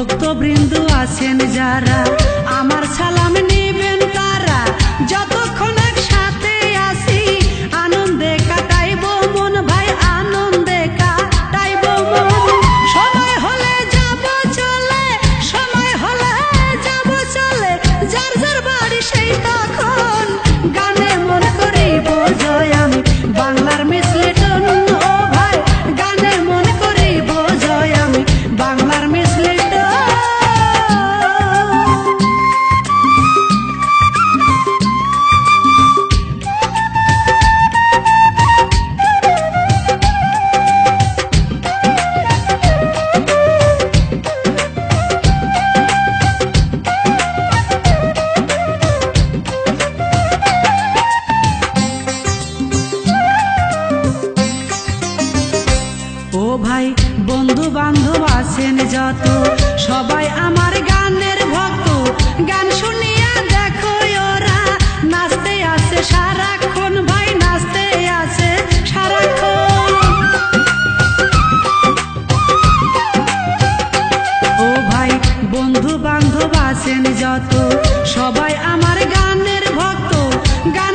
ভক্তবৃন্দ আছেন যারা আমার সালাম নেবেন তারা, যতক্ষণ একসাথে আসি আনন্দে কাটাইব মন ভাই, আনন্দে কাটাইব মন। সময় হলে যাব চলে, সময় হলে যাব চলে, যার যার বাড়ি সেই তখন গানে মন করিব জয় আমি বাংলার মিসলিটন। ও ভাই গানে মন করিব জয় আমি বাংলার মিসলিটন। ও ভাই বন্ধু বান্ধব আছেন যত সবাই আমার গানের ভক্ত, গান শুনিয়া দেখো ওরা নাচতে আছে সারাক্ষণ ভাই, নাচতে আছে সারাক্ষণ। ও ভাই বন্ধু বান্ধব আছেন যত সবাই আমার গানের ভক্ত, গান